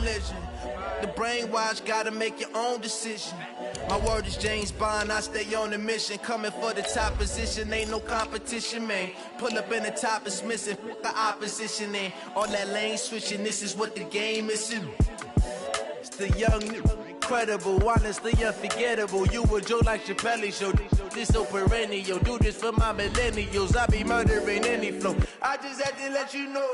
religion. The brainwash, gotta make your own decision. My word is James Bond, I stay on a mission. Coming for the top position, ain't no competition, man. Pull up in the top is missing, the opposition in. All that lane switching, this is what the game is. It's the young, incredible, honestly unforgettable. You a Joe like Chappelle show, this so perennial. Do this for my millennials, I be murdering any flow. I just had to let you know.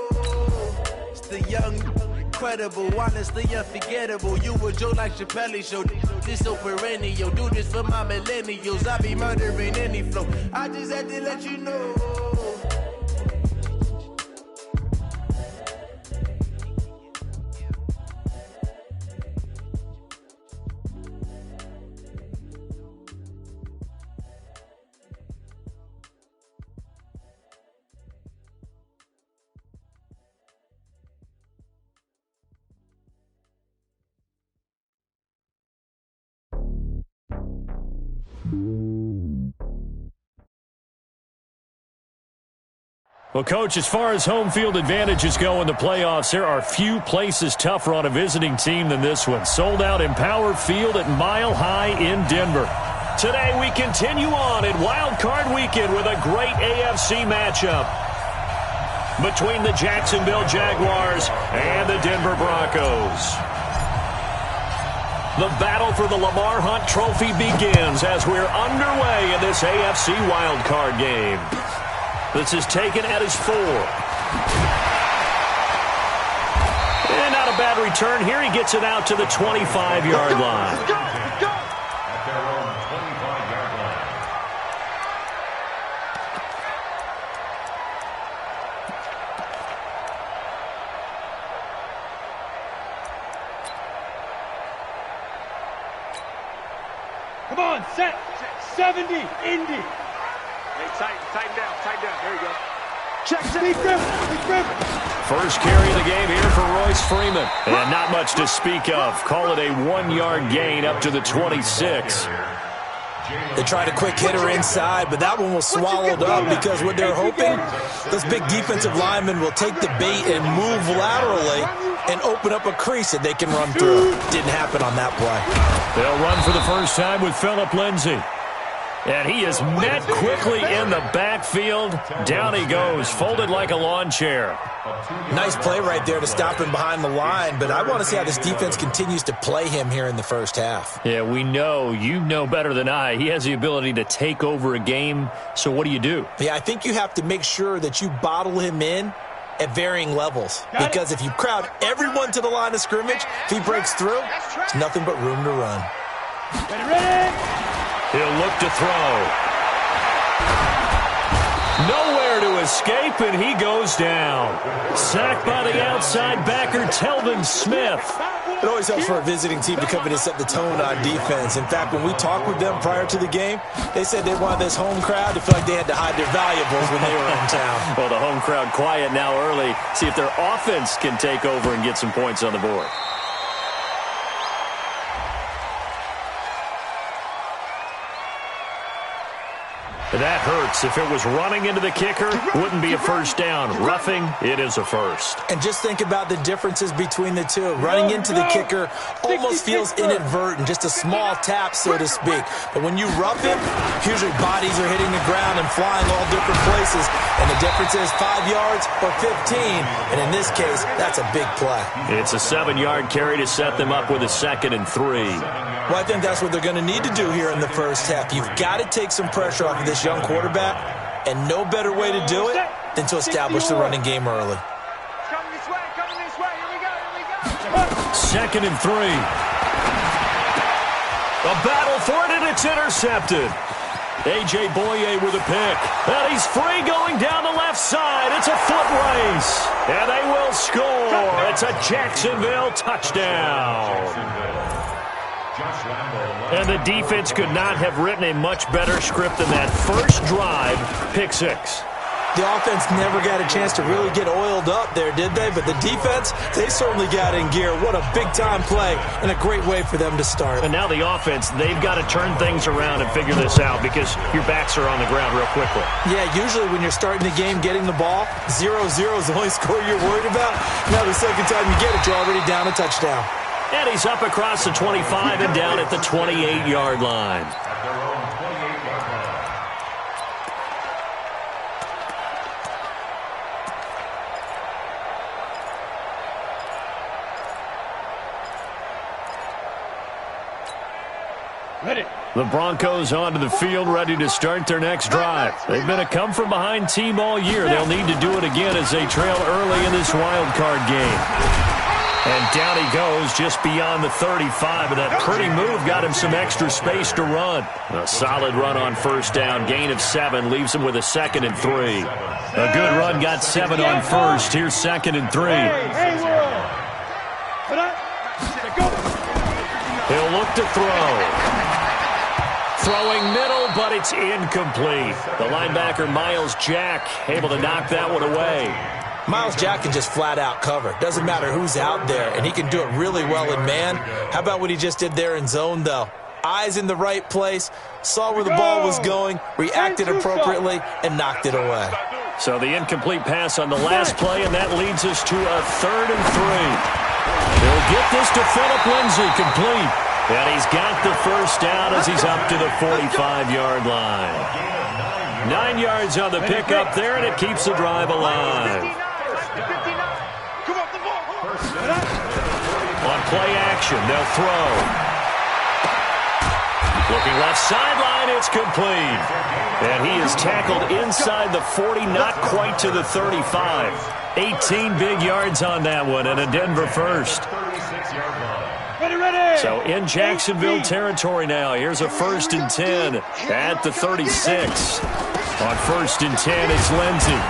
It's the young, incredible, honestly unforgettable. You a Joe like Chappelle show, this so perennial. Do this for my millennials, I be murdering any flow. I just had to let you know. Well, Coach, as far as home field advantages go in the playoffs, there are few places tougher on a visiting team than this one. Sold out Empower Field at Mile High in Denver. Today we continue on in Wild Card Weekend with a great AFC matchup between the Jacksonville Jaguars and the Denver Broncos. The battle for the Lamar Hunt Trophy begins as we're underway in this AFC Wild Card game. This is taken at his 4. And not a bad return here. He gets it out to the 25-yard line. Let's go. At their own 25-yard line. Come on, set. 70, Indy. Tighten down. There you go. Check, big grip. First carry of the game here for Royce Freeman. And not much to speak of. Call it a 1-yard gain up to the 26. They tried a quick hitter inside, but that one was swallowed up because what they're hoping, those big defensive linemen will take the bait and move laterally and open up a crease that they can run through. Didn't happen on that play. They'll run for the first time with Phillip Lindsay. And he is met quickly in the backfield. Down he goes, folded like a lawn chair. Nice play right there to stop him behind the line, but I want to see how this defense continues to play him here in the first half. Yeah, we know. You know better than I. He has the ability to take over a game, so what do? Yeah, I think you have to make sure that you bottle him in at varying levels, because if you crowd everyone to the line of scrimmage, if he breaks through, there's nothing but room to run. Ready? He'll look to throw. Nowhere to escape, and he goes down. Sacked by the outside backer, Telvin Smith. It always helps for a visiting team to come in and set the tone on defense. In fact, when we talked with them prior to the game, they said they wanted this home crowd to feel like they had to hide their valuables when they were in town. Well, the home crowd quiet now early. See if their offense can take over and get some points on the board. That hurts. If it was running into the kicker, wouldn't be a first down. Roughing, it is a first. And just think about the differences between the two. Running into the kicker almost feels inadvertent, just a small tap, so to speak. But when you rough him, usually bodies are hitting the ground and flying all different places. And the difference is 5 yards or 15. And in this case, that's a big play. It's a 7-yard carry to set them up with a 2nd and 3. Well, I think that's what they're going to need to do here in the first half. You've got to take some pressure off of this young quarterback, and no better way to do it than to establish the running game early. Coming this way. Here we go. 2nd and 3. A battle for it, and it's intercepted. A.J. Boye with a pick. And he's free going down the left side. It's a foot race. And they will score. It's a Jacksonville touchdown. And the defense could not have written a much better script than that first drive, pick 6. The offense never got a chance to really get oiled up there, did they? But the defense, they certainly got in gear. What a big-time play and a great way for them to start. And now the offense, they've got to turn things around and figure this out because your backs are on the ground real quickly. Yeah, usually when you're starting the game getting the ball, 0-0 is the only score you're worried about. Now the second time you get it, you're already down a touchdown. And he's up across the 25 and down at the 28-yard line. Ready. The Broncos onto the field, ready to start their next drive. They've been a come-from-behind team all year. They'll need to do it again as they trail early in this wild card game. And down he goes just beyond the 35, and that pretty move got him some extra space to run. A solid run on first down, gain of 7, leaves him with a 2nd and 3. A good run got 7 on first. Here's 2nd and 3. He'll look to throw. Throwing middle, but it's incomplete. The linebacker, Miles Jack, able to knock that one away. Miles Jack can just flat out cover. Doesn't matter who's out there, and he can do it really well in man. How about what he just did there in zone, though? Eyes in the right place, saw where the ball was going, reacted appropriately, and knocked it away. So the incomplete pass on the last play, and that leads us to a 3rd and 3. He'll get this to Phillip Lindsay, complete. And he's got the first down as he's up to the 45-yard line. 9 yards on the pickup there, and it keeps the drive alive. On play action, they'll throw. Looking left sideline, it's complete. And he is tackled inside the 40, not quite to the 35. 18 big yards on that one, and a Denver first. So in Jacksonville territory now. Here's a 1st and 10 at the 36. On 1st and 10, it's Lindsay.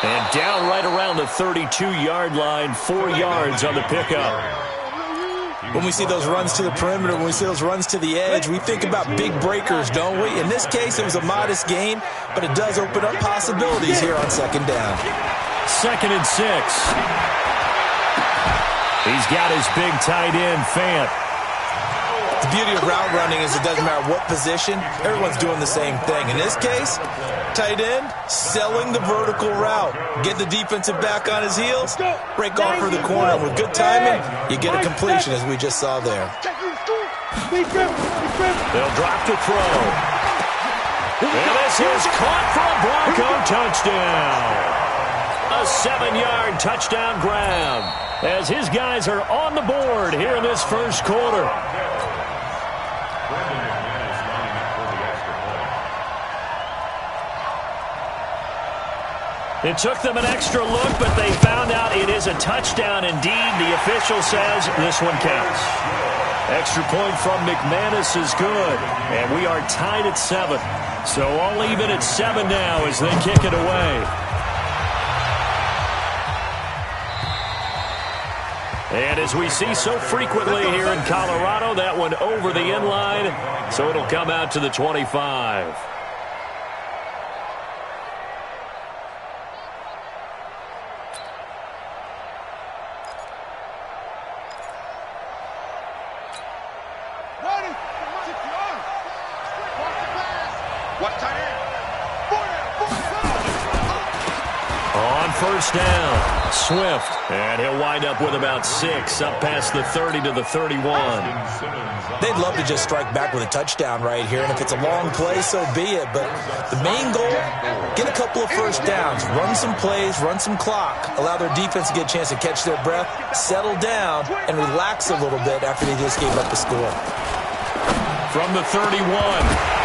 And down right around the 32-yard line, 4 yards on the pickup. When we see those runs to the perimeter, when we see those runs to the edge, we think about big breakers, don't we? In this case, it was a modest gain, but it does open up possibilities here on 2nd down. 2nd and 6. He's got his big tight end, Fant. The beauty of route running is it doesn't matter what position, everyone's doing the same thing. In this case, tight end, selling the vertical route. Get the defensive back on his heels, break off for the corner. With good timing, you get a completion, as we just saw there. They'll drop to throw. And this is caught for a Bronco touchdown. A 7-yard touchdown grab as his guys are on the board here in this first quarter. It took them an extra look, but they found out it is a touchdown indeed. The official says this one counts. Extra point from McManus is good, and we are tied at 7. So all even at 7 now as they kick it away. And as we see so frequently here in Colorado, that one over the end line, so it'll come out to the 25. On first down, Swift, and he'll wind up with about 6, up past the 30 to the 31. They'd love to just strike back with a touchdown right here, and if it's a long play, so be it. But the main goal, get a couple of first downs, run some plays, run some clock, allow their defense to get a chance to catch their breath, settle down, and relax a little bit after they just gave up the score. From the 31,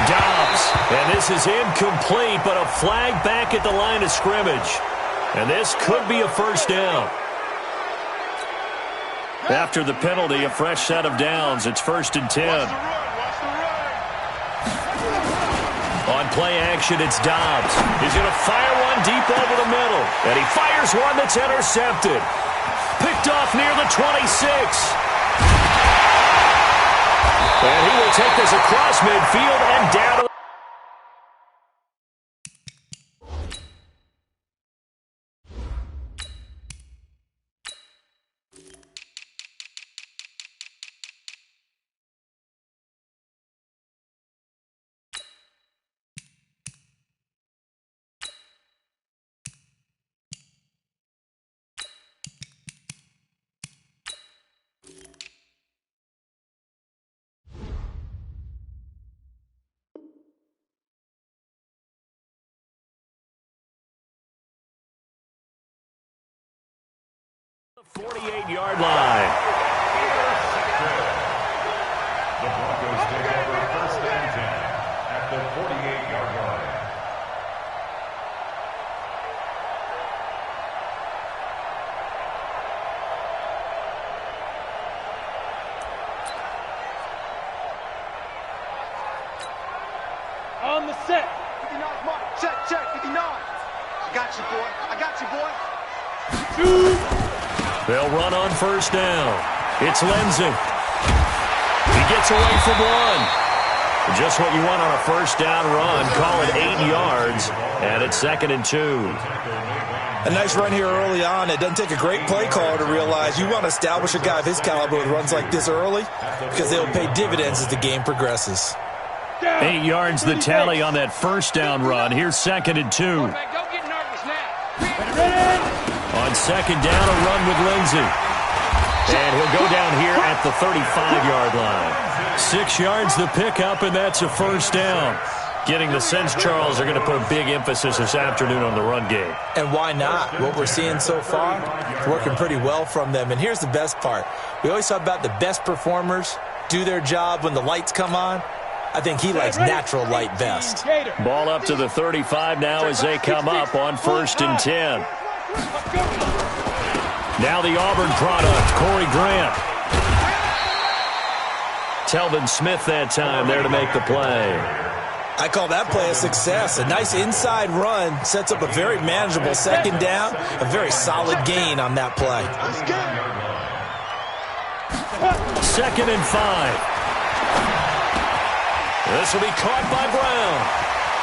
Dobbs, and this is incomplete, but a flag back at the line of scrimmage. And this could be a first down. After the penalty, a fresh set of downs. It's 1st and 10. On play action, it's Dobbs. He's going to fire one deep over the middle. And he fires one that's intercepted. Picked off near the 26. And he will take this across midfield and down to the 48-yard line. The Broncos take over 1st and 10 at the 48-yard line. On the set. 59 mark. Check, 59. I got you, boy. I got you, boy. They'll run on 1st down. It's Lindsey. He gets away from one. Just what you want on a 1st down run. Call it 8 yards, and it's 2nd and 2. A nice run here early on. It doesn't take a great play caller to realize you want to establish a guy of his caliber with runs like this early because they'll pay dividends as the game progresses. 8 yards the tally on that 1st down run. Here's 2nd and 2. Don't get nervous now. Ready? On 2nd down, a run with Lindsey. And he'll go down here at the 35-yard line. 6 yards the pickup, and that's a 1st down. Getting the sense, Charles, are going to put a big emphasis this afternoon on the run game. And why not? What we're seeing so far is working pretty well from them. And here's the best part. We always talk about the best performers do their job when the lights come on. I think he likes natural light best. Ball up to the 35 now as they come up on 1st and 10. Now the Auburn product, Corey Grant. Telvin Smith that time there to make the play. I call that play a success. A nice inside run sets up a very manageable 2nd down. A very solid gain on that play. 2nd and 5. This will be caught by Brown.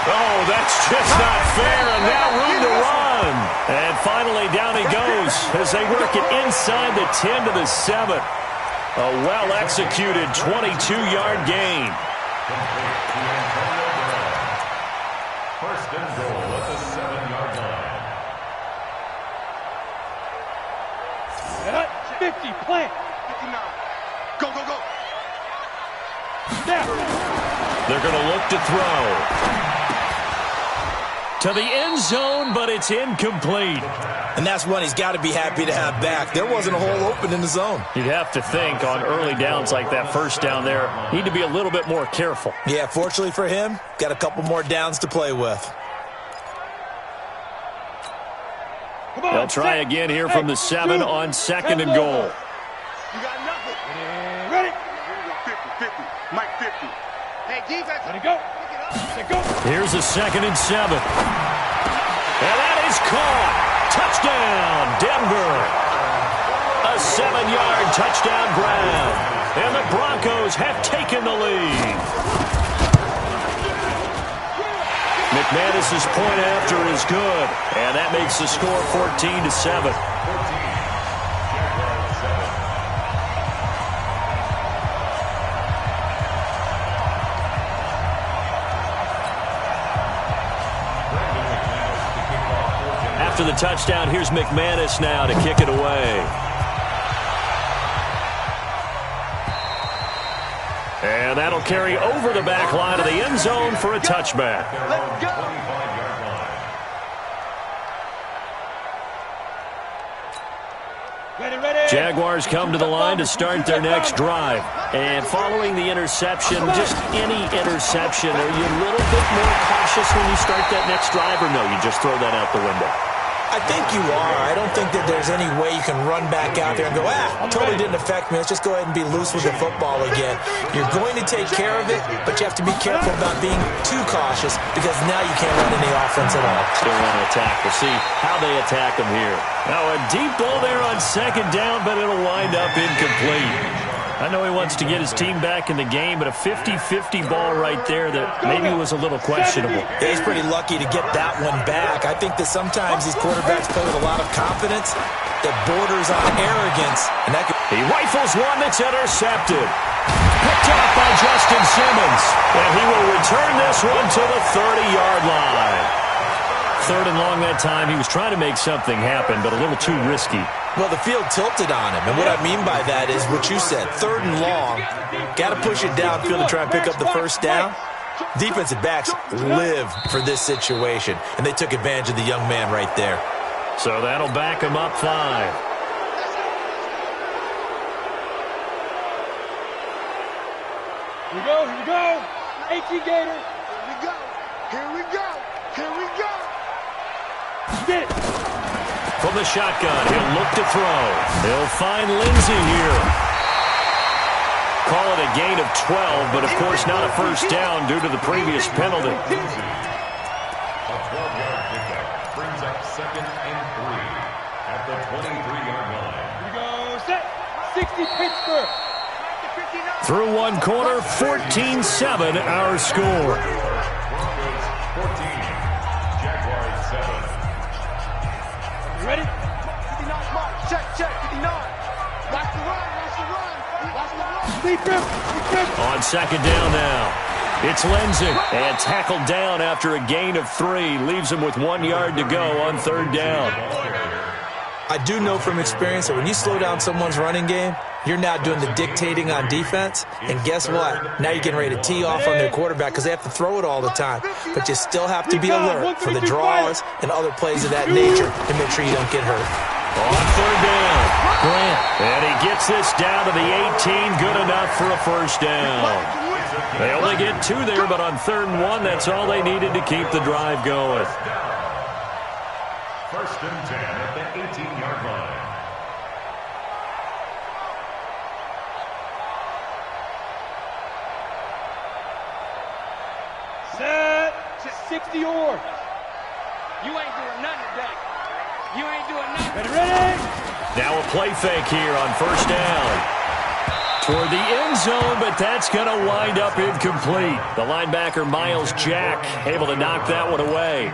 Oh, that's just not fair, and now room to run. And finally, down he goes as they work it inside the 10 to the 7. A well-executed 22-yard gain. 1st and goal at the 7-yard line. 50, plant. 59. Go, go, go. Snap. They're going to look to throw. To the end zone, but it's incomplete. And that's one he's got to be happy to have back. There wasn't a hole open in the zone. You'd have to think on early downs like that 1st down there, need to be a little bit more careful. Yeah, fortunately for him, got a couple more downs to play with. They'll try again here from the 7 on 2nd and goal. You got nothing. Ready? 50, 50. Mike 50. Hey, defense. Let it go. Let it go. Here's a 2nd and 7. And that is caught. Touchdown, Denver. A 7-yard touchdown Brown. And the Broncos have taken the lead. McManus's point after is good. And that makes the score 14-7. After the touchdown, here's McManus now to kick it away. And that'll carry over the back line of the end zone for a touchback. Let's go. Ready. Jaguars come to the line to start their next drive. And following the interception, just any interception, are you a little bit more cautious when you start that next drive, or no, you just throw that out the window? I think you are. I don't think that there's any way you can run back out there and go, totally didn't affect me. Let's just go ahead and be loose with the football again. You're going to take care of it, but you have to be careful about being too cautious because now you can't run any offense at all. Still want to attack. We'll see how they attack them here. Now a deep ball there on 2nd down, but it'll wind up incomplete. I know he wants to get his team back in the game, but a 50-50 ball right there that maybe was a little questionable. Yeah, he's pretty lucky to get that one back. I think that sometimes these quarterbacks play with a lot of confidence that borders on arrogance. And that he rifles one that's intercepted. Picked up by Justin Simmons. And he will return this one to the 30-yard line. 3rd and long that time. He was trying to make something happen, but a little too risky. Well, the field tilted on him, and what I mean by that is what you said, 3rd and long, got to push it downfield to try and pick up the 1st down. Defensive backs live for this situation, and they took advantage of the young man right there. So that'll back him up 5. Here we go, here we go. 18 Gator. Here we go. Here we go. Here we go. Get it. From the shotgun, he'll look to throw. He'll find Lindsey here. Call it a gain of 12, but of course not a first down due to the previous penalty. A 12-yard pickup brings up 2nd and 3 at the 23-yard line. Here we go, set. 60 Pittsburgh. Through one quarter, 14-7 our score. Broncos 14, Jaguars 7. You ready? 59 mark. Check, check. 59. Watch the run. Watch the run. Watch the run. Deep grip. Deep grip. On second down now. It's Lindsey, and tackled down after a gain of 3. Leaves him with 1 yard to go on third down. I do know from experience that when you slow down someone's running game, you're now doing the dictating on defense. And guess what? Now you're getting ready to tee off on their quarterback because they have to throw it all the time. But you still have to be alert for the draws and other plays of that nature to make sure you don't get hurt. On third down, Grant. And he gets this down to the 18. Good enough for a first down. They only get 2 there, but on 3rd and 1, that's all they needed to keep the drive going. 1st and 10 at the 18-yard line. Set. 60 or. You ain't doing nothing today. You ain't doing nothing. Ready, ready. Now a play fake here on first down. Toward the end zone, but that's going to wind up incomplete. The linebacker, Miles Jack, able to knock that one away.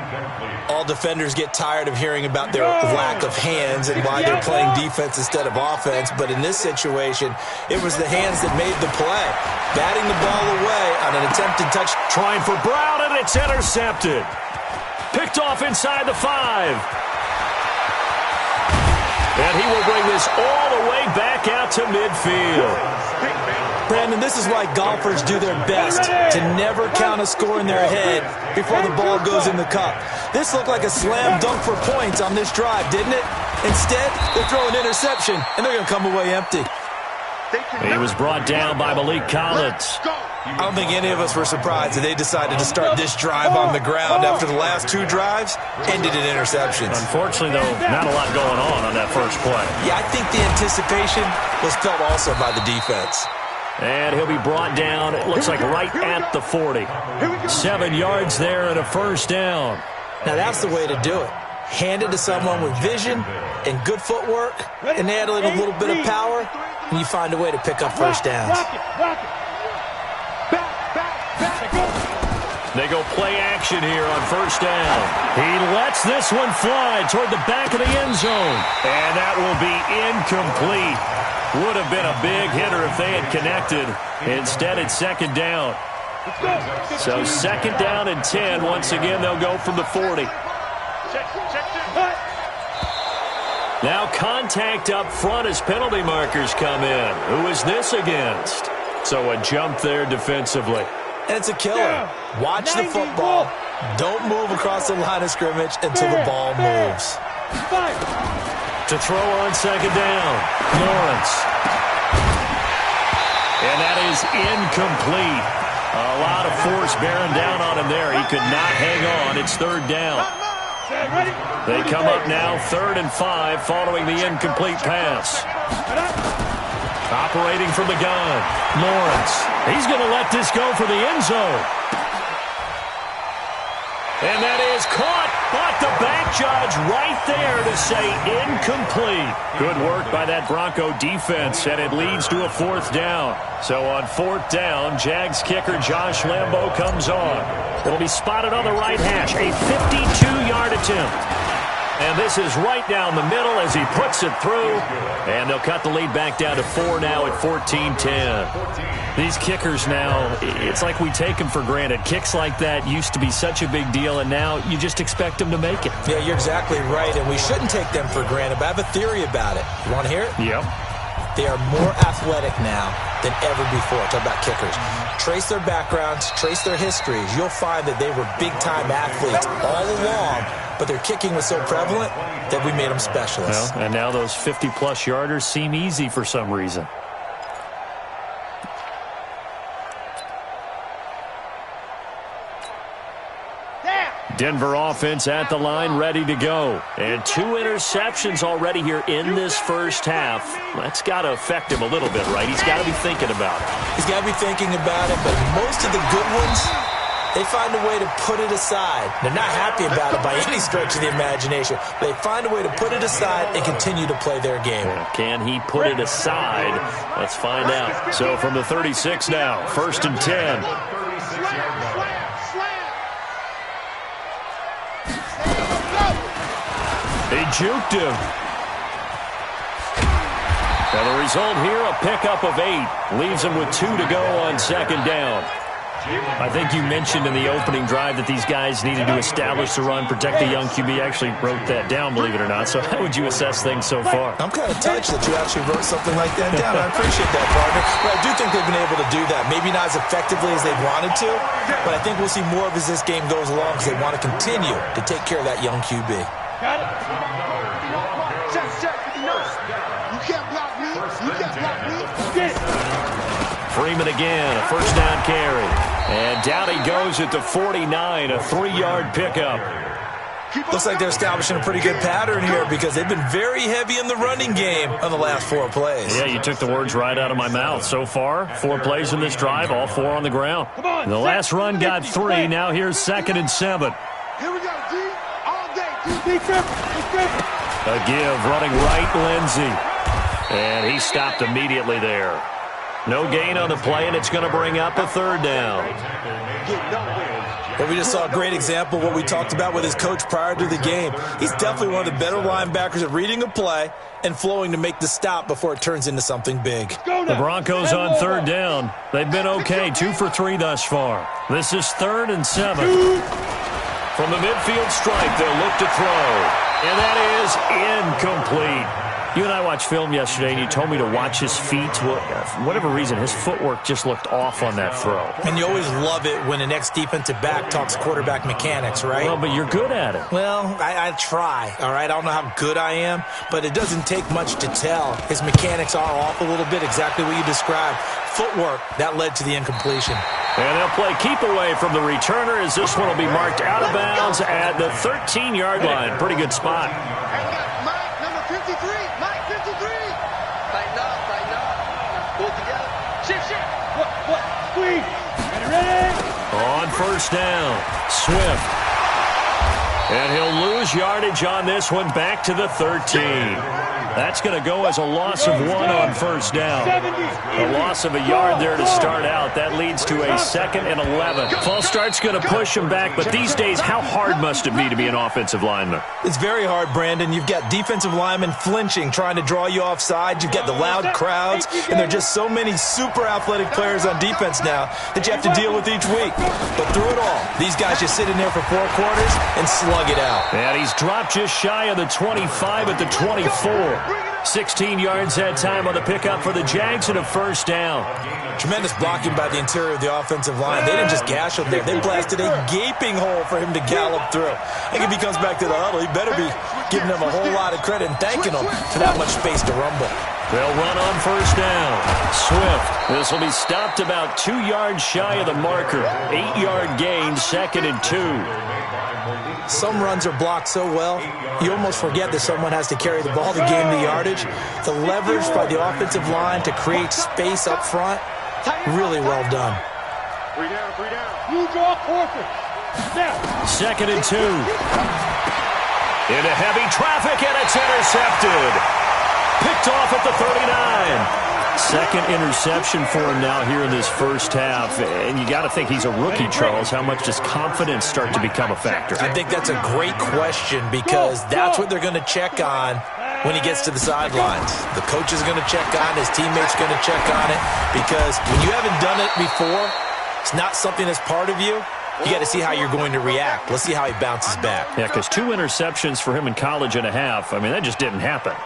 All defenders get tired of hearing about their lack of hands and why they're playing defense instead of offense. But in this situation, it was the hands that made the play. Batting the ball away on an attempted touch. Trying for Brown, and it's intercepted. Picked off inside the 5. And he will bring this all the way back out to midfield. Brandon, this is why golfers do their best to never count a score in their head before the ball goes in the cup. This looked like a slam dunk for points on this drive, didn't it? Instead, they throw an interception, and they're going to come away empty. He was brought down by Malik Collins. I don't think any of us were surprised that they decided to start this drive on the ground after the last 2 drives ended in interceptions. Unfortunately, though, not a lot going on that first play. Yeah, I think the anticipation was felt also by the defense. And he'll be brought down, it looks like right at the 40. 7 yards there and a first down. Now that's the way to do it. Hand it to someone with vision and good footwork, and add a little bit of power, and you find a way to pick up first downs. Rock it, rock it. They go play action here on first down. He lets this one fly toward the back of the end zone. And that will be incomplete. Would have been a big hitter if they had connected. Instead, it's second down. So second down and 10. Once again, they'll go from the 40. Now contact up front as penalty markers come in. Who is this against? So a jump there defensively. And it's a killer. Watch the football. Don't move across the line of scrimmage until the ball moves. To throw on second down, Lawrence. And that is incomplete. A lot of force bearing down on him there. He could not hang on. It's third down. They come up now 3rd and 5 following the incomplete pass. Operating from the gun, Lawrence. He's going to let this go for the end zone. And that is caught, but the back judge right there to say incomplete. Good work by that Bronco defense, and it leads to a 4th down. So on 4th down, Jags kicker Josh Lambo comes on. It'll be spotted on the right hash, a 52-yard attempt. And this is right down the middle as he puts it through. And they'll cut the lead back down to 4 now at 14-10. These kickers now, it's like we take them for granted. Kicks like that used to be such a big deal, and now you just expect them to make it. Yeah, you're exactly right, and we shouldn't take them for granted, but I have a theory about it. You want to hear it? Yep. They are more athletic now than ever before. Talk about kickers. Trace their backgrounds, trace their histories. You'll find that they were big-time athletes all along, but their kicking was so prevalent that we made them specialists. Well, and now those 50-plus yarders seem easy for some reason. Denver offense at the line, ready to go. And 2 interceptions already here in this first half. That's got to affect him a little bit, right? He's got to be thinking about it. He's got to be thinking about it, but most of the good ones, they find a way to put it aside. They're not happy about it by any stretch of the imagination. They find a way to put it aside and continue to play their game. Can he put it aside? Let's find out. So from the 36 now, 1st and 10. He juked him. And the result here, a pickup of 8. Leaves him with 2 to go on 2nd down. I think you mentioned in the opening drive that these guys needed to establish the run, protect the young QB. Actually wrote that down, believe it or not. So how would you assess things so far? I'm kind of touched that you actually wrote something like that down. I appreciate that, partner. But I do think they've been able to do that. Maybe not as effectively as they wanted to, but I think we'll see more of as this game goes along because they want to continue to take care of that young QB. Got it. Check, 59. You can't block me. You can't block me. Get it. Freeman again, a 1st down carry. And down he goes at the 49, a 3-yard pickup. Looks like they're establishing a pretty good pattern here because they've been very heavy in the running game on the last 4 plays. Yeah, you took the words right out of my mouth. So far, 4 plays in this drive, all 4 on the ground. The last run got 3. Now here's 2nd and 7. Here we go, D. All day, D. A give, running right, Lindsey. And he stopped immediately there. No gain on the play, and it's going to bring up a 3rd down. But we just saw a great example of what we talked about with his coach prior to the game. He's definitely one of the better linebackers at reading a play and flowing to make the stop before it turns into something big. The Broncos on 3rd down. They've been okay, 2 for 3 thus far. This is 3rd and 7. From the midfield stripe, they'll look to throw. And that is incomplete. You and I watched film yesterday, and you told me to watch his feet. Well, for whatever reason, his footwork just looked off on that throw. And you always love it when an ex-defensive back talks quarterback mechanics, right? Well, but you're good at it. Well, I try, all right? I don't know how good I am, but it doesn't take much to tell. His mechanics are off a little bit, exactly what you described. Footwork, that led to the incompletion. And they'll play keep away from the returner as this one will be marked out of bounds at the 13-yard line. Pretty good spot. Mike, number 53. Mike, 53. Tighten up. Pull together. Shift. What? Squeeze. Ready? On 1st down, Swift. And he'll lose yardage on this one back to the 13. That's going to go as a loss of 1 on 1st down. A loss of a yard there to start out. That leads to a 2nd and 11. False start's going to push him back, but these days, how hard must it be to be an offensive lineman? It's very hard, Brandon. You've got defensive linemen flinching, trying to draw you offside. You've got the loud crowds, and there are just so many super athletic players on defense now that you have to deal with each week. But through it all, these guys just sit in there for 4 quarters and slug it out. And he's dropped just shy of the 25 at the 24. 16 yards that time on the pickup for the Jags and a 1st down. Tremendous blocking by the interior of the offensive line. They didn't just gash him there. They blasted a gaping hole for him to gallop through. I think if he comes back to the huddle, he better be giving them a whole lot of credit and thanking them for that much space to rumble. They'll run on 1st down. Swift. This will be stopped about 2 yards shy of the marker. 8-yard gain, 2nd and 2. Some runs are blocked so well, you almost forget that someone has to carry the ball to gain the yardage. The leverage by the offensive line to create space up front, really well done. 3 down. You draw forfeit. Now. 2nd and 2. Into heavy traffic, and it's intercepted. Picked off at the 39. 2nd interception for him now here in this first half. And you got to think he's a rookie, Charles. How much does confidence start to become a factor? I think that's a great question because that's what they're going to check on when he gets to the sidelines. The coach is going to check on it. His teammates are going to check on it because when you haven't done it before, it's not something that's part of you. You got to see how you're going to react. Let's see how he bounces back. Yeah, because 2 interceptions for him in college and a half. I mean, that just didn't happen.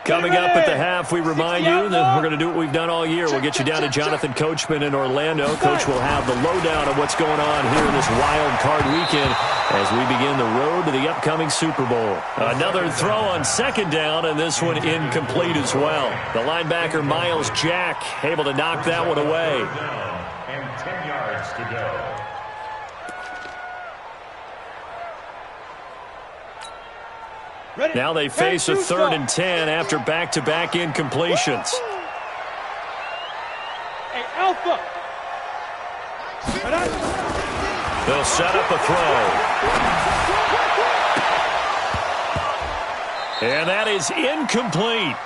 Coming up at the half, we remind you that we're going to do what we've done all year. We'll get you down to Jonathan Coachman in Orlando. Coach will have the lowdown of what's going on here in this wild card weekend as we begin the road to the upcoming Super Bowl. Another throw on second down, and this one incomplete as well. The linebacker, Miles Jack, able to knock that one away. And 10 yards to go. Now they face a 3rd and 10 after back-to-back incompletions. Hey, Alpha. They'll set up a throw. And that is incomplete.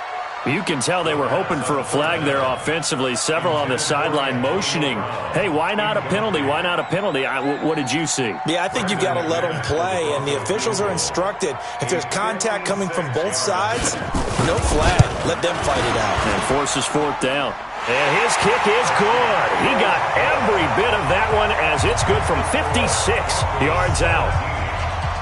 You can tell they were hoping for a flag there offensively. Several on the sideline motioning, hey, why not a penalty? Why not a penalty? What did you see? Yeah, I think you've got to let them play, and the officials are instructed. If there's contact coming from both sides, no flag. Let them fight it out. And forces 4th down. And his kick is good. He got every bit of that one as it's good from 56 yards out.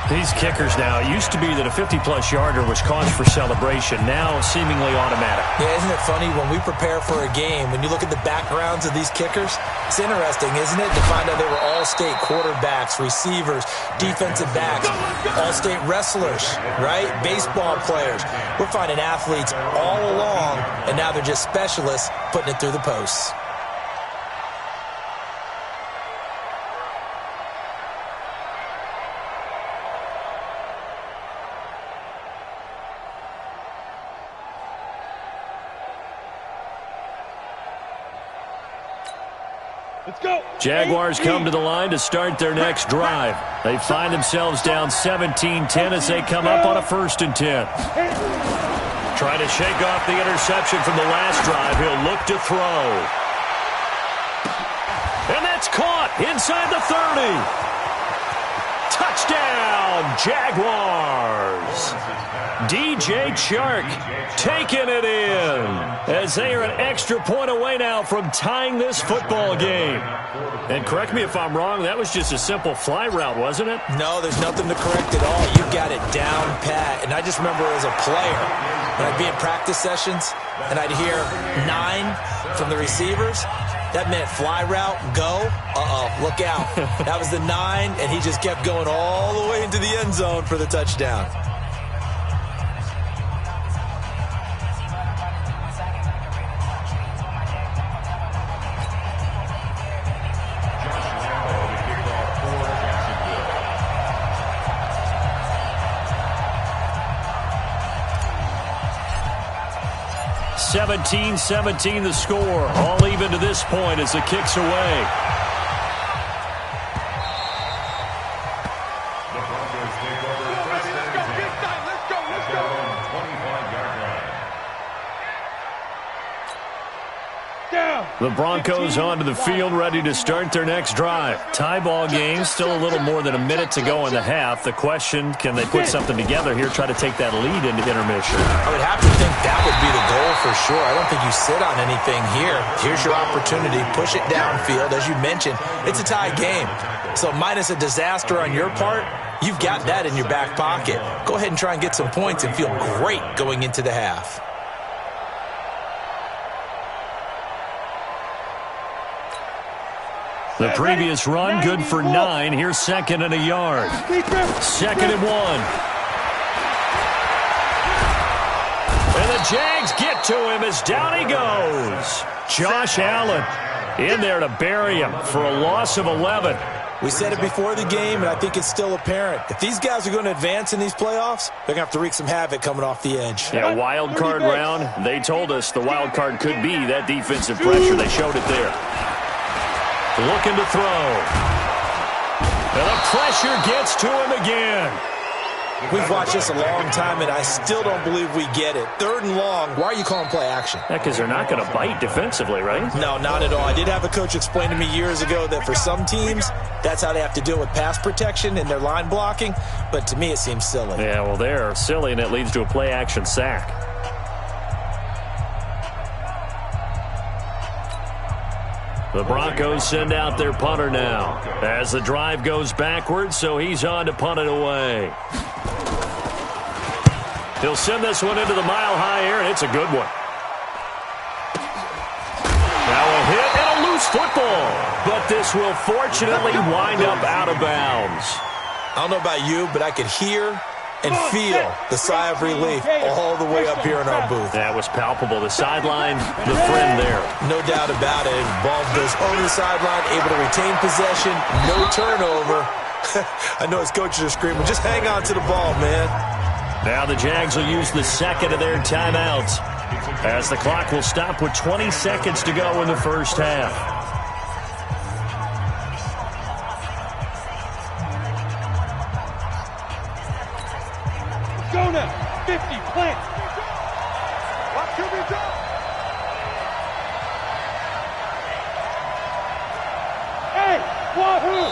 These kickers now, it used to be that a 50-plus yarder was cause for celebration, now seemingly automatic. Yeah, isn't it funny when we prepare for a game, when you look at the backgrounds of these kickers, it's interesting, isn't it, to find out they were all-state quarterbacks, receivers, defensive backs, all-state wrestlers, right? Baseball players. We're finding athletes all along, and now they're just specialists putting it through the posts. Let's go. Jaguars come to the line to start their next drive. They find themselves down 17-10 as they come up on a 1st and 10. Trying to shake off the interception from the last drive. He'll look to throw. And that's caught inside the 30. Touchdown, Jaguars. DJ Chark taking it in as they are an extra point away now from tying this football game. And correct me if I'm wrong, that was just a simple fly route, wasn't it? No, there's nothing to correct at all. You got it down pat. And I just remember as a player, when I'd be in practice sessions and I'd hear 9 from the receivers, that meant fly route, go, look out. That was the 9, and he just kept going all the way into the end zone for the touchdown. Josh 17-17 the score. All even to this point as the kick's away. The Broncos onto the field, ready to start their next drive. Tie ball game, still a little more than a minute to go in the half. The question, can they put something together here, try to take that lead into intermission? I would have to think that would be the goal for sure. I don't think you sit on anything here. Here's your opportunity. Push it downfield. As you mentioned, it's a tie game. So minus a disaster on your part, you've got that in your back pocket. Go ahead and try and get some points and feel great going into the half. The previous run, good for 9. Here's second and a yard. Second and 1. And the Jags get to him as down he goes. Josh Allen in there to bury him for a loss of 11. We said it before the game, and I think it's still apparent. If these guys are going to advance in these playoffs, they're going to have to wreak some havoc coming off the edge. Yeah, wild card round. They told us the wild card could be that defensive pressure. They showed it there. Looking to throw. And the pressure gets to him again. We've watched this a long time, and I still don't believe we get it. 3rd and long, why are you calling play action? Yeah, because they're not going to bite defensively, right? No, not at all. I did have a coach explain to me years ago that for some teams, that's how they have to deal with pass protection and their line blocking. But to me, it seems silly. Yeah, well, they're silly, and it leads to a play action sack. The Broncos send out their punter now as the drive goes backwards, so he's on to punt it away. He'll send this one into the mile-high air, and it's a good one. Now a hit and a loose football. But this will fortunately wind up out of bounds. I don't know about you, but I could hear and feel the sigh of relief all the way up here in our booth. That was palpable. The sideline, the friend there. No doubt about it. Ball goes over the sideline, able to retain possession, no turnover. I know his coaches are screaming, just hang on to the ball, man. Now the Jags will use the second of their timeouts, as the clock will stop with 20 seconds to go in the first half. Go now. 50, plant. Watch QB go. Hey, wahoo!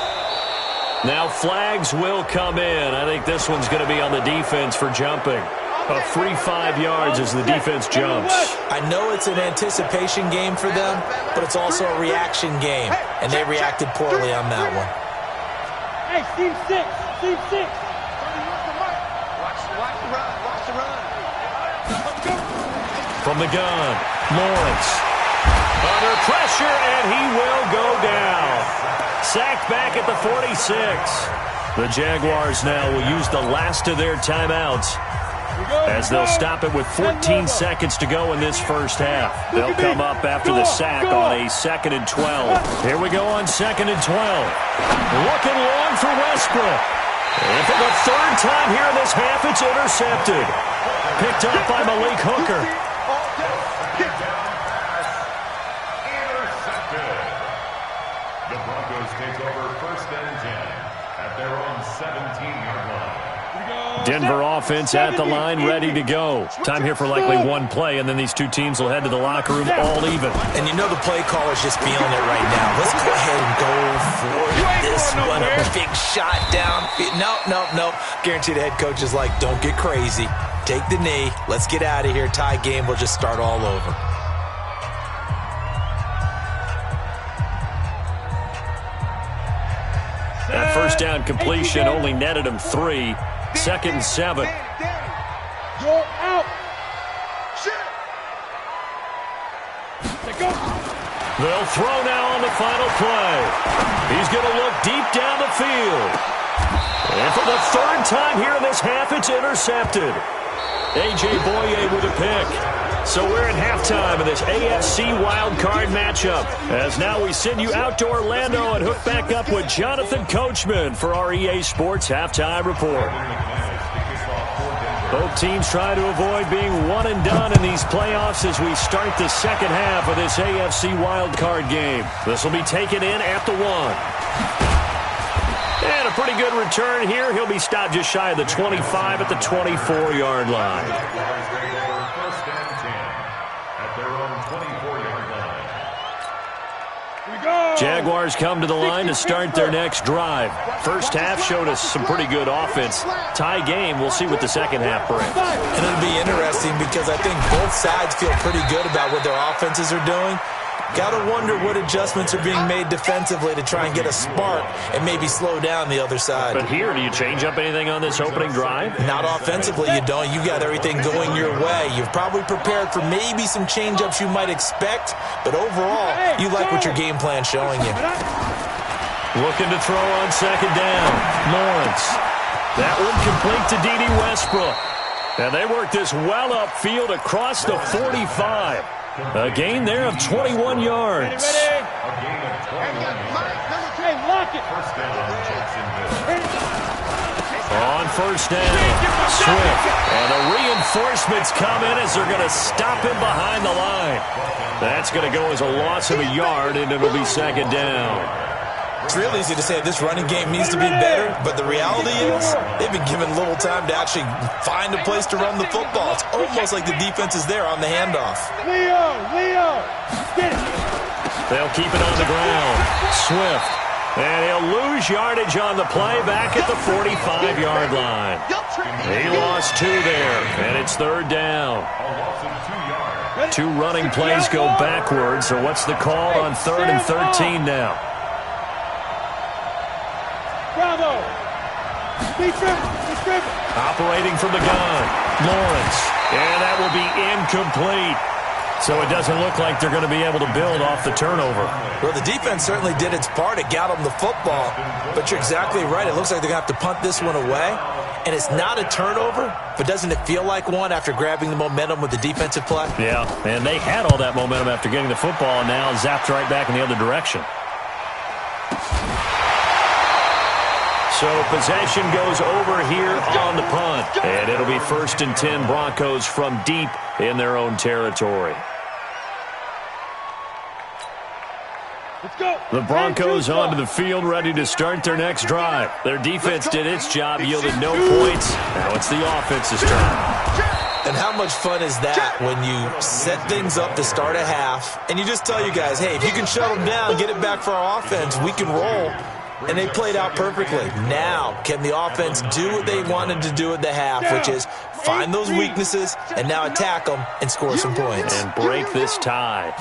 Now flags will come in. I think this one's going to be on the defense for jumping. A free 5 yards as the defense jumps. I know it's an anticipation game for them, but it's also a reaction game, and they reacted poorly on that one. Hey, team 6, team 6. Watch the run, watch the run. From the gun, Lawrence. Under pressure, and he will go down. Sacked back at the 46. The Jaguars now will use the last of their timeouts, as they'll stop it with 14 seconds to go in this first half. They'll come up after the sack on a 2nd and 12. Here we go on 2nd and 12. Looking long for Westbrook. And for the 3rd time here in this half, it's intercepted. Picked up by Malik Hooker. The Broncos take over 1st and 10 at their own 17-yard line. Denver offense at the line, ready to go. Time here for likely one play, and then these two teams will head to the locker room all even. And you know the play caller's just feeling it right now. Let's go ahead and go for this one. A big shot down. Nope. Guarantee the head coach is like, don't get crazy. Take the knee. Let's get out of here. Tie game. We'll just start all over. That first down completion only netted him 3. 2nd and 7. You're out. They'll throw now on the final play. He's going to look deep down the field. And for the 3rd time here in this half, it's intercepted. A.J. Boye with a pick. So we're at halftime of this AFC wildcard matchup, as now we send you out to Orlando and hook back up with Jonathan Coachman for our EA Sports Halftime Report. Both teams try to avoid being one and done in these playoffs as we start the second half of this AFC wildcard game. This will be taken in at the 1. And a pretty good return here. He'll be stopped just shy of the 25 at the 24-yard line. Jaguars come to the line to start their next drive. First half showed us some pretty good offense. Tie game, we'll see what the second half brings. And it'll be interesting because I think both sides feel pretty good about what their offenses are doing. Got to wonder what adjustments are being made defensively to try and get a spark and maybe slow down the other side. But here, do you change up anything on this opening drive? Not offensively, you don't. You got everything going your way. You've probably prepared for maybe some change-ups you might expect, but overall, you like what your game plan's showing you. Looking to throw on 2nd down. Lawrence. That one complete to D.D. Westbrook. And they work this well upfield across the 45. A gain there of 21 yards. On 1st down, Swift. And the reinforcements come in as they're going to stop him behind the line. That's going to go as a loss of a yard, and it'll be 2nd down. It's real easy to say this running game needs to be better, but the reality is they've been given little time to actually find a place to run the football. It's almost like the defense is there on the handoff. Leo, get it. They'll keep it on the ground. Swift. And he'll lose yardage on the play back at the 45-yard line. He lost 2 there, and it's 3rd down. 2 running plays go backwards, so what's the call on 3rd and 13 now? Bravo. Operating from the gun, Lawrence. And that will be incomplete. So it doesn't look like they're going to be able to build off the turnover. Well, the defense certainly did its part. It got them the football. But you're exactly right. It looks like they're going to have to punt this one away. And it's not a turnover, but doesn't it feel like one after grabbing the momentum with the defensive play? Yeah, and they had all that momentum after getting the football, and now zapped right back in the other direction. So possession goes over here on the punt. And it'll be 1st and 10 Broncos from deep in their own territory. The Broncos onto the field, ready to start their next drive. Their defense did its job, yielded no points. Now it's the offense's turn. And how much fun is that when you set things up to start a half, and you just tell you guys, hey, if you can shut them down, get it back for our offense, we can roll. And they played out perfectly. Now, can the offense do what they wanted to do at the half, which is find those weaknesses and now attack them and score some points. And break this tie.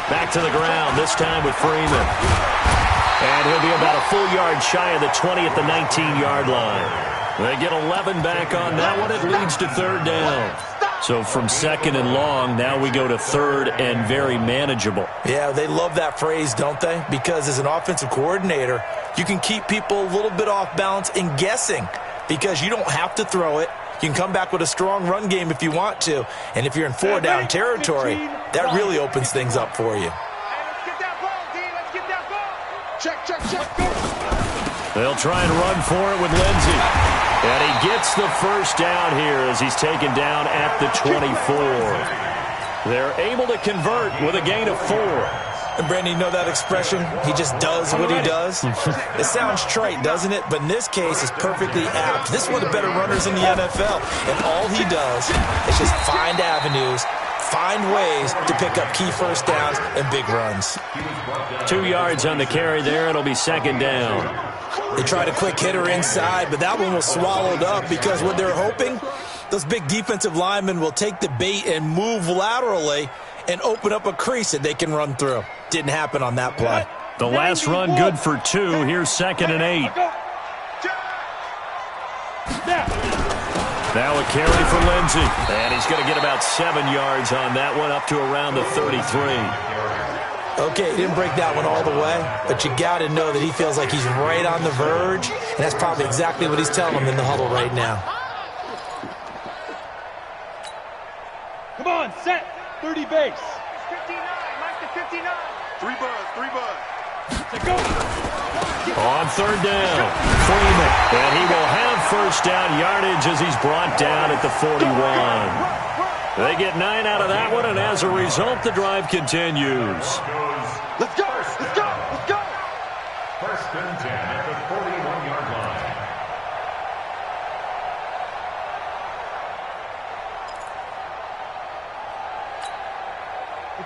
Back to the ground, this time with Freeman. And he'll be about a full yard shy of the 20 at the 19-yard line. They get 11 back on that one. It leads to 3rd down. So from 2nd and long, now we go to 3rd and very manageable. Yeah, they love that phrase, don't they? Because as an offensive coordinator, you can keep people a little bit off balance and guessing because you don't have to throw it. You can come back with a strong run game if you want to. And if you're in 4-down territory, that really opens things up for you. Let's get that ball, D. Let's get that ball. Check, go. They'll try and run for it with Lindsey. And he gets the first down here as he's taken down at the 24. They're able to convert with a gain of 4. And Brandon, you know that expression? He just does what he does. It sounds trite, doesn't it? But in this case, it's perfectly apt. This is one of the better runners in the NFL. And all he does is just find avenues, find ways to pick up key first downs and big runs. 2 yards on the carry there. It'll be 2nd down. They tried a quick hitter inside, but that one was swallowed up because what they're hoping, those big defensive linemen will take the bait and move laterally and open up a crease that they can run through. Didn't happen on that play. The last run good for 2. Here's 2nd and 8. Now a carry for Lindsey. And he's going to get about 7 yards on that one, up to around the 33. Okay, he didn't break that one all the way, but you got to know that he feels like he's right on the verge, and that's probably exactly what he's telling them in the huddle right now. Come on, set. 30 base. 59, Mike to 59. 3 buzz. Let's go. On 3rd down, Freeman. And he will have first down yardage as he's brought down at the 41. They get 9 out of that one, and as a result, the drive continues. Let's go. 1st and 10 at the 41-yard line.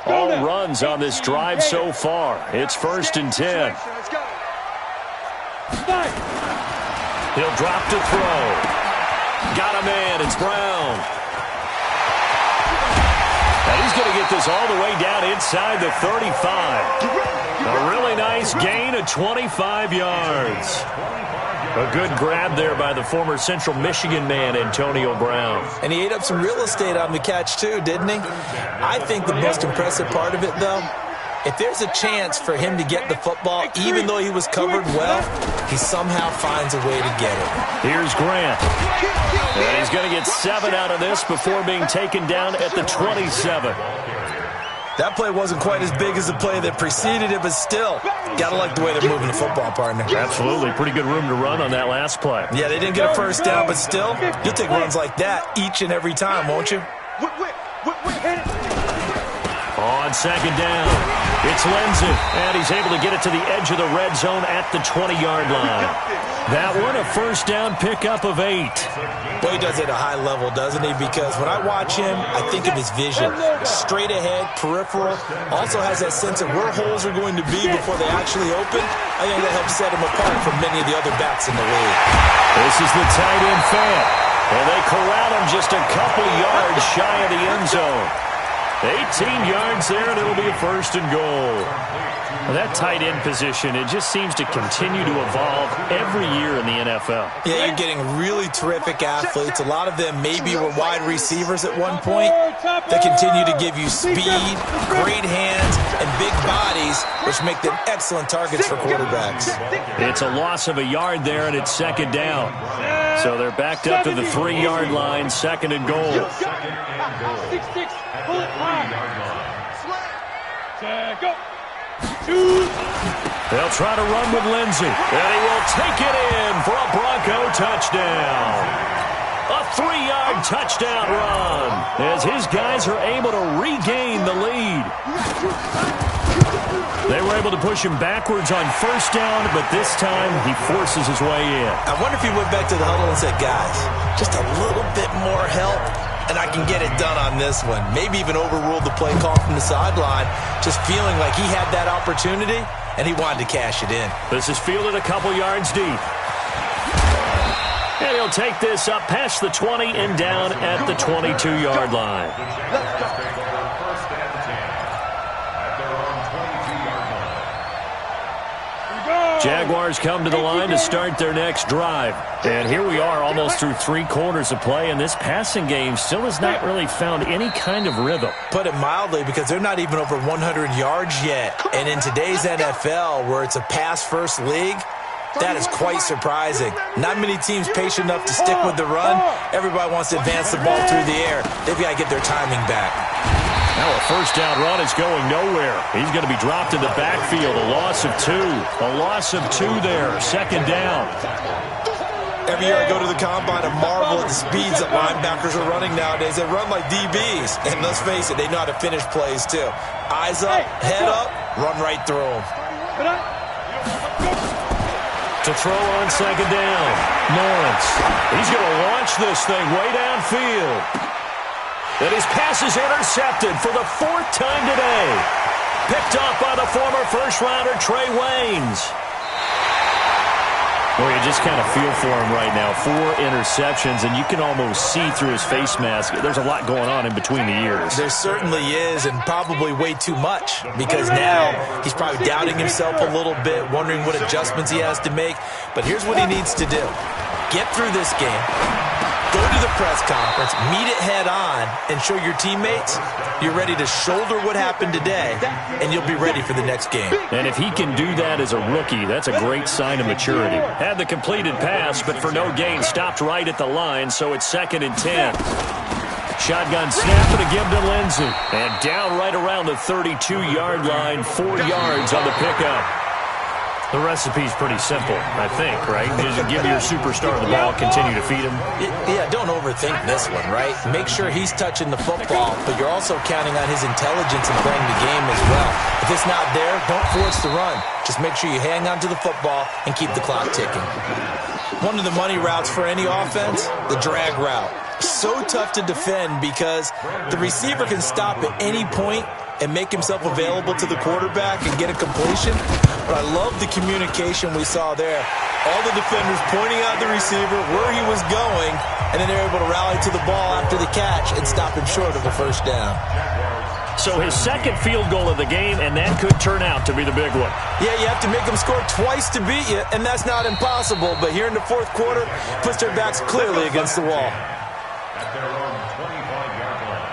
All runs on this drive so far. It's 1st and 10. Let's go. He'll drop to throw. Got a man. It's Brown. And he's going to get this all the way down inside the 35. A really nice gain of 25 yards. A good grab there by the former Central Michigan man, Antonio Brown. And he ate up some real estate on the catch too, didn't he? I think the most impressive part of it, though, if there's a chance for him to get the football, even though he was covered well, he somehow finds a way to get it. Here's Grant. And he's going to get 7 out of this before being taken down at the 27. That play wasn't quite as big as the play that preceded it, but still, got to like the way they're moving the football, partner. Absolutely. Pretty good room to run on that last play. Yeah, they didn't get a first down, but still, you'll take runs like that each and every time, won't you? On 2nd down, it's Lindsey, and he's able to get it to the edge of the red zone at the 20-yard line. That one, a first down pickup of 8. Well, he does it at a high level, doesn't he? Because when I watch him, I think of his vision. Straight ahead, peripheral, also has that sense of where holes are going to be before they actually open. I think that helps set him apart from many of the other backs in the league. This is the tight end fan, and they corral him just a couple yards shy of the end zone. 18 yards there, and it'll be a 1st and goal. Well, that tight end position, it just seems to continue to evolve every year in the NFL. Yeah, you're getting really terrific athletes. A lot of them maybe were wide receivers at one point. They continue to give you speed, great hands, and big bodies, which make them excellent targets for quarterbacks. It's a loss of a yard there, and it's 2nd down. So they're backed up to the 3-yard line, 2nd and goal. 6-6, pull it high. Go. They'll try to run with Lindsey, and he will take it in for a Bronco touchdown. A 3-yard touchdown run as his guys are able to regain the lead. They were able to push him backwards on 1st down, but this time he forces his way in. I wonder if he went back to the huddle and said, guys, just a little bit more help, and I can get it done on this one. Maybe even overruled the play call from the sideline, just feeling like he had that opportunity, and he wanted to cash it in. This is fielded a couple yards deep. And he'll take this up past the 20 and down at the 22-yard line. Jaguars come to the line to start their next drive. And here we are almost through 3 quarters of play, and this passing game still has not really found any kind of rhythm. Put it mildly, because they're not even over 100 yards yet. And in today's NFL, where it's a pass-first league, that is quite surprising. Not many teams patient enough to stick with the run. Everybody wants to advance the ball through the air. They've got to get their timing back. Now a 1st down run is going nowhere. He's going to be dropped in the backfield. A loss of 2. A loss of 2 there. 2nd down. Every year I go to the combine and marvel at the speeds that linebackers are running nowadays. They run like DBs. And let's face it, they know how to finish plays too. Eyes up, head up, run right through them. To throw on 2nd down. Lawrence. He's going to launch this thing way downfield. And his pass is intercepted for the 4th time today. Picked off by the former 1st-rounder Trey Waynes. Well, you just kind of feel for him right now. 4 interceptions, and you can almost see through his face mask. There's a lot going on in between the ears. There certainly is, and probably way too much, because now he's probably doubting himself a little bit, wondering what adjustments he has to make. But here's what he needs to do. Get through this game. Go to the press conference, meet it head on, and show your teammates you're ready to shoulder what happened today, and you'll be ready for the next game. And if he can do that as a rookie, that's a great sign of maturity. Had the completed pass, but for no gain, stopped right at the line, so it's 2nd and 10. Shotgun snap and a give to Lindsey. And down right around the 32-yard line, 4 yards on the pickup. The recipe's pretty simple, I think, right? Just give your superstar the ball, continue to feed him. Yeah, don't overthink this one, right? Make sure he's touching the football, but you're also counting on his intelligence in playing the game as well. If it's not there, don't force the run. Just make sure you hang on to the football and keep the clock ticking. One of the money routes for any offense, the drag route. So tough to defend because the receiver can stop at any point and make himself available to the quarterback and get a completion. But I love the communication we saw there. All the defenders pointing out the receiver, where he was going, and then they're able to rally to the ball after the catch and stop him short of a 1st down. So his 2nd field goal of the game, and that could turn out to be the big one. Yeah, you have to make them score twice to beat you, and that's not impossible. But here in the 4th quarter, puts their backs clearly against the wall. At their own 25-yard line.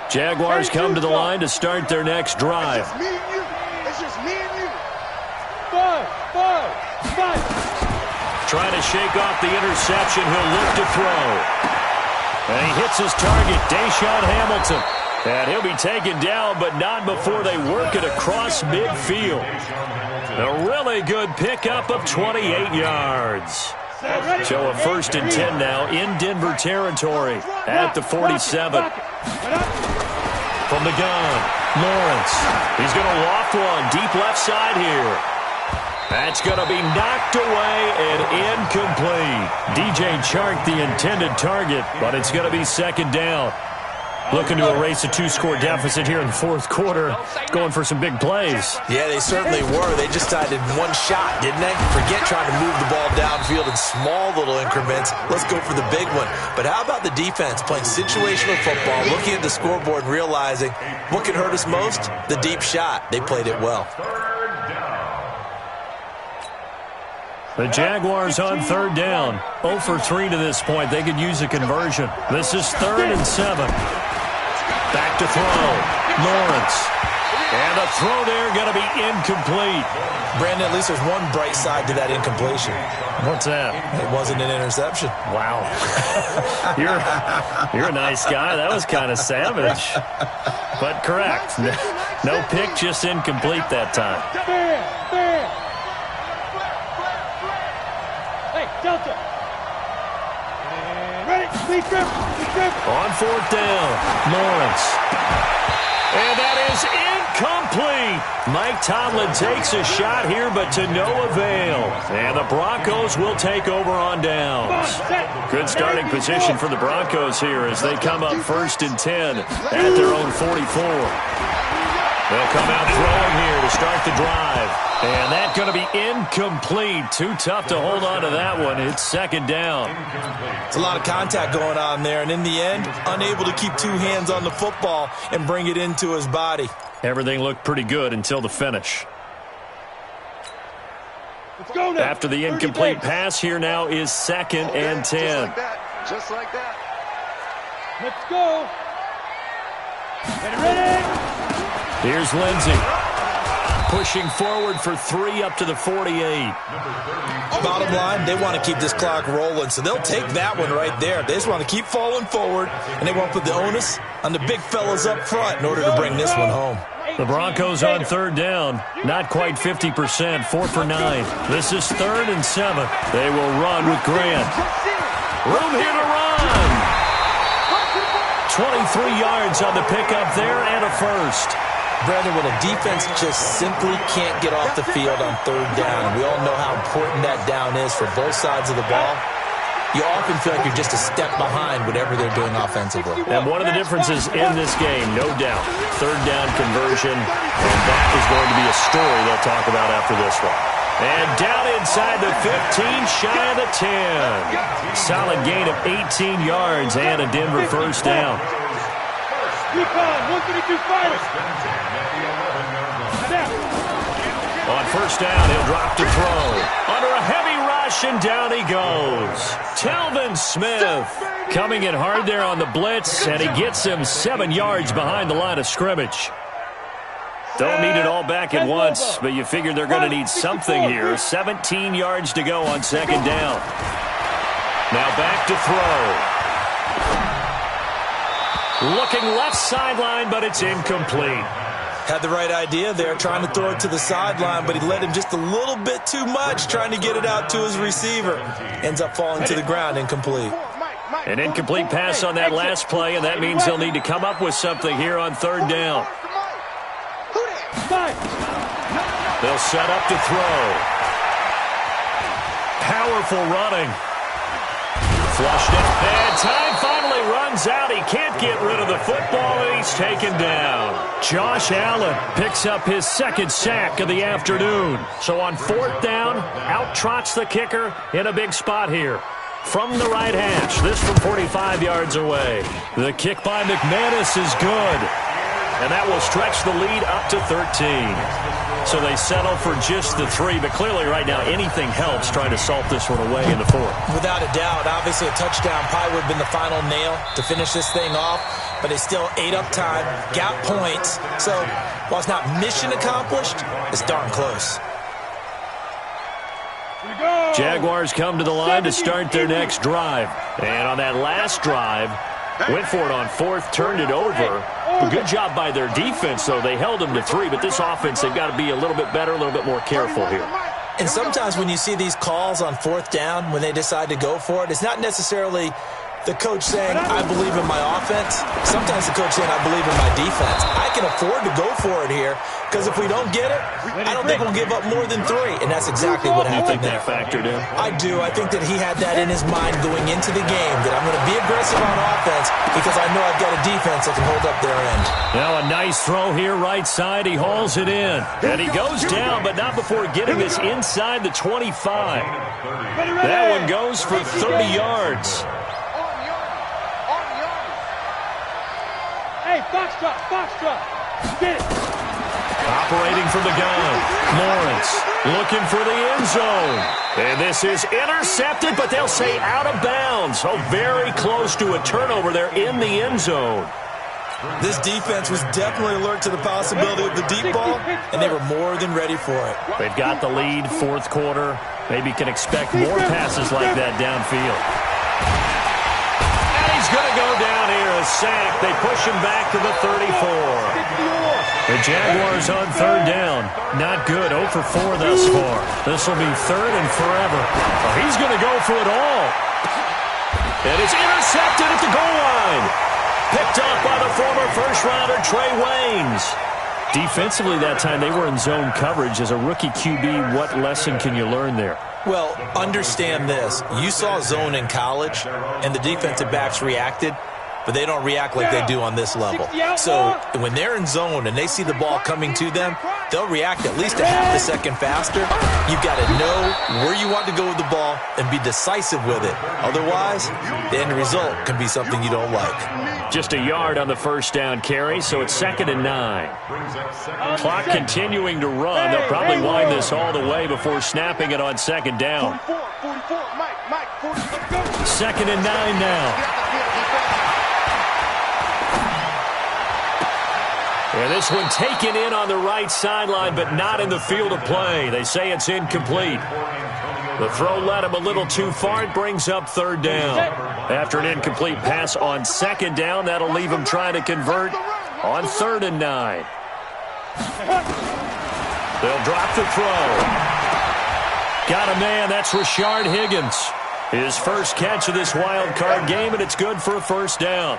Jaguars come to the line to start their next drive. It's just me and you. It's just me and you. 5. Trying to shake off the interception. He'll look to throw. And he hits his target, Deshaun Hamilton. And he'll be taken down, but not before they work it across midfield. A really good pickup of 28 yards. So a 1st and 10 now in Denver territory at the 47. From the gun, Lawrence. He's going to loft one deep left side here. That's going to be knocked away and incomplete. DJ Chark the intended target, but it's going to be 2nd down. looking to erase a 2-score deficit here in the fourth quarter, going for some big plays. Yeah, they certainly were. They just decided one shot, didn't they? Forget trying to move the ball downfield in small little increments. Let's go for the big one. But how about the defense playing situational football, looking at the scoreboard and realizing what can hurt us most? The deep shot. They played it well. The Jaguars on third down. 0 for 3 to this point. They could use a conversion. This is 3rd and 7. Back to throw. Lawrence. And the throw there going to be incomplete. Brandon, at least there's one bright side to that incompletion. What's that? It wasn't an interception. Wow. You're a nice guy. That was kind of savage. But correct. No pick, just incomplete that time. Hey, Delta. And ready. Please grip. On 4th down, Lawrence. And that is incomplete. Mike Tomlin takes a shot here, but to no avail. And the Broncos will take over on downs. Good starting position for the Broncos here as they come up 1st and 10 at their own 44. They'll come out throwing here to start the drive. And that's going to be incomplete. Too tough to hold on to that one. It's 2nd down. It's a lot of contact going on there, and in the end, unable to keep 2 hands on the football and bring it into his body. Everything looked pretty good until the finish. Let's go now. After the incomplete pass, here now is 2nd and 10. Just like that. Let's go. Ready. Here's Lindsey. Pushing forward for 3 up to the 48. Bottom line, they want to keep this clock rolling, so they'll take that one right there. They just want to keep falling forward, and they won't put the onus on the big fellas up front in order to bring this one home. The Broncos on 3rd down. Not quite 50%. 4 for 9. This is 3rd and 7. They will run with Grant. Room here to run. 23 yards on the pickup there and a first. Brandon, when a defense just simply can't get off the field on 3rd down, we all know how important that down is for both sides of the ball. You often feel like you're just a step behind whatever they're doing offensively. And one of the differences in this game, no doubt, 3rd down conversion, and that is going to be a story they'll talk about after this one. And down inside the 15, shy of the 10. Solid gain of 18 yards and a Denver 1st down. Recon, 132 fighter. On 1st down, he'll drop to throw. Under a heavy rush, and down he goes. Telvin Smith coming in hard there on the blitz, and he gets him 7 yards behind the line of scrimmage. Don't need it all back at once, but you figure they're going to need something here. 17 yards to go on 2nd down. Now back to throw. Looking left sideline, but it's incomplete. Had the right idea there, trying to throw it to the sideline, but he led him just a little bit too much, trying to get it out to his receiver. Ends up falling to the ground, incomplete. An incomplete pass on that last play, and that means he'll need to come up with something here on 3rd down. They'll set up to throw. Powerful running. Flushed it, and time finally runs out. He can't get rid of the football, and he's taken down. Josh Allen picks up his 2nd sack of the afternoon. So on 4th down, out trots the kicker in a big spot here. From the right hash, this from 45 yards away. The kick by McManus is good, and that will stretch the lead up to 13. So they settle for just the 3, but clearly right now anything helps trying to salt this one away in the 4th. Without a doubt, obviously a touchdown probably would have been the final nail to finish this thing off, but they still ate up time, got points. So while it's not mission accomplished, it's darn close. Jaguars come to the line to start their next drive. And on that last drive, went for it on 4th, turned it over. Good job by their defense, though. They held them to 3, but this offense, they've got to be a little bit better, a little bit more careful here. And sometimes when you see these calls on 4th down, when they decide to go for it, it's not necessarily The coach saying, I believe in my offense. Sometimes the coach saying, I believe in my defense. I can afford to go for it here because if we don't get it, I don't think we'll give up more than 3. And that's exactly what happened there. You think that factored in? I do. I think that he had that in his mind going into the game, that I'm going to be aggressive on offense because I know I've got a defense that can hold up their end. Now a nice throw here right side. He hauls it in. And he goes down, but not before getting this inside the 25. That one goes for 30 yards. Hey, box drop. Get it. Operating from the gun, Lawrence looking for the end zone. And this is intercepted, but they'll say out of bounds. Oh, very close to a turnover there in the end zone. This defense was definitely alert to the possibility of the deep ball, and they were more than ready for it. They've got the lead, fourth quarter. Maybe can expect more passes like that downfield. And he's going to go down here, a sack. They push him back to the 34. The Jaguars on third down. Not good. 0 for 4 thus far. This will be third and forever. Oh, he's going to go for it all. And it's intercepted at the goal line. Picked up by the former first-rounder Trey Waynes. Defensively that time, they were in zone coverage. As a rookie QB, what lesson can you learn there? Well, understand this. You saw zone in college, and the defensive backs reacted, but they don't react like they do on this level. So when they're in zone and they see the ball coming to them, they'll react at least a half a second faster. You've got to know where you want to go with the ball and be decisive with it. Otherwise, the end result can be something you don't like. Just a yard on the first down carry, so it's 2nd and 9. Clock continuing to run. They'll probably wind this all the way before snapping it on 2nd down. 2nd and 9 now. And this one taken in on the right sideline, but not in the field of play. They say it's incomplete. The throw led him a little too far. It brings up third down. After an incomplete pass on 2nd down, that'll leave him trying to convert on 3rd and 9. They'll drop the throw. Got a man. That's Rashard Higgins. His first catch of this wild card game, and it's good for a first down.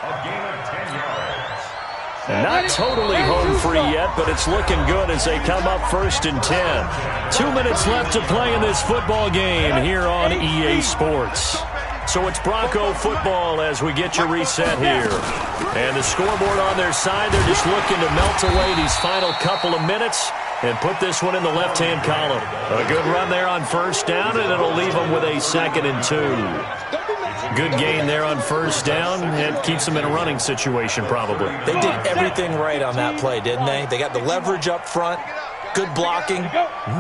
Not totally home free yet, but it's looking good as they come up 1st and 10. 2 minutes left to play in this football game here on EA Sports. So it's Bronco football as we get your reset here. And the scoreboard on their side, they're just looking to melt away these final couple of minutes and put this one in the left-hand column. A good run there on first down, and it'll leave them with a 2nd and 2. Good gain there on first down, and keeps them in a running situation probably. They did everything right on that play, didn't they? They got the leverage up front, good blocking,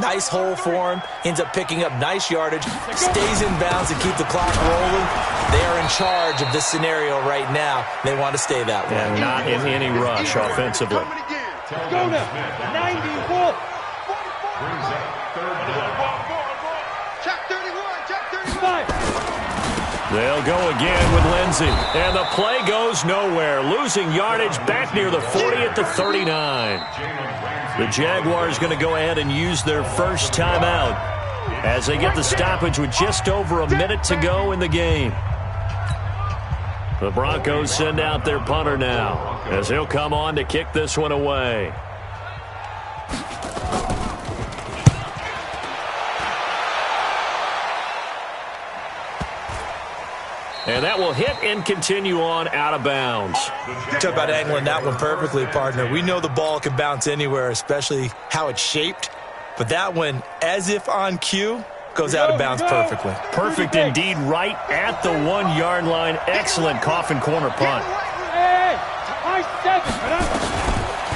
nice hole for him, ends up picking up nice yardage, stays in bounds to keep the clock rolling. They are in charge of this scenario right now. They want to stay that way. And not in any rush offensively. Go now. 91. Check 31. Check 35. They'll go again with Lindsey. And the play goes nowhere. Losing yardage back near the 40 at the 39. The Jaguars going to go ahead and use their first timeout as they get the stoppage with just over a minute to go in the game. The Broncos send out their punter now as he'll come on to kick this one away. And that will hit and continue on out of bounds. Talk about angling that one perfectly, partner. We know the ball can bounce anywhere, especially how it's shaped. But that one, as if on cue, goes out of bounds perfectly. Perfect indeed, right at the 1 yard line. Excellent coffin corner punt.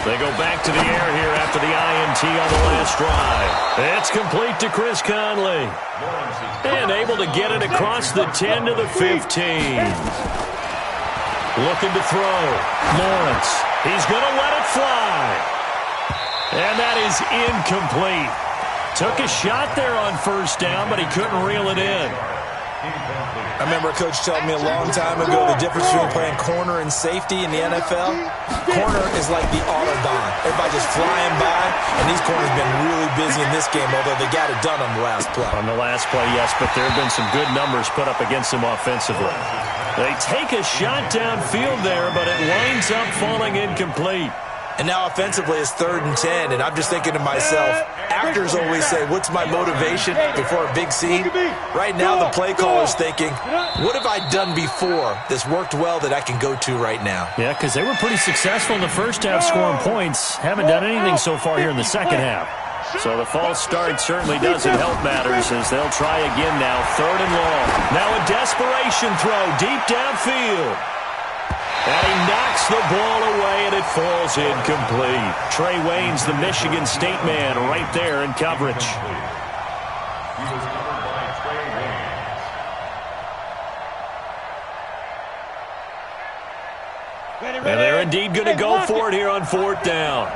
They go back to the air here after the INT on the last drive. It's complete to Chris Conley. And able to get it across the 10 to the 15. Looking to throw. Lawrence. He's going to let it fly. And that is incomplete. Took a shot there on first down, but he couldn't reel it in. I remember a coach telling me a long time ago the difference between playing corner and safety in the NFL. Corner is like the Autobahn. Everybody just flying by, and these corners have been really busy in this game, although they got it done on the last play. On the last play, yes, but there have been some good numbers put up against them offensively. They take a shot downfield there, but it winds up falling incomplete. And now offensively it's 3rd and 10, and I'm just thinking to myself, actors always say, what's my motivation before a big scene? Right now the play caller's thinking, what have I done before that's worked well that I can go to right now? Yeah, because they were pretty successful in the first half scoring points. Haven't done anything so far here in the second half. So the false start certainly doesn't help matters as they'll try again now, 3rd and long. Now a desperation throw deep downfield. And he knocks the ball away, and it falls incomplete. Trey Waynes, the Michigan State man, right there in coverage. He was covered by Trey Waynes. And they're indeed going to go for it here on 4th down.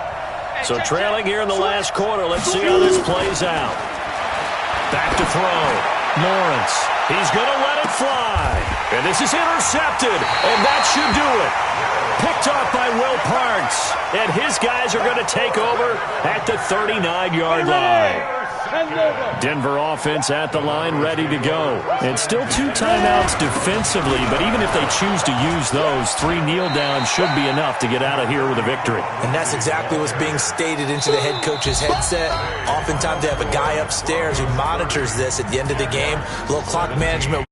So trailing here in the last quarter. Let's see how this plays out. Back to throw. Lawrence. He's going to let it fly. And this is intercepted. And that should do it. Picked off by Will Parks. And his guys are going to take over at the 39-yard line. Denver offense at the line, ready to go. And still 2 timeouts defensively, but even if they choose to use those, 3 kneel downs should be enough to get out of here with a victory. And that's exactly what's being stated into the head coach's headset. Oftentimes they have a guy upstairs who monitors this at the end of the game. A little clock management.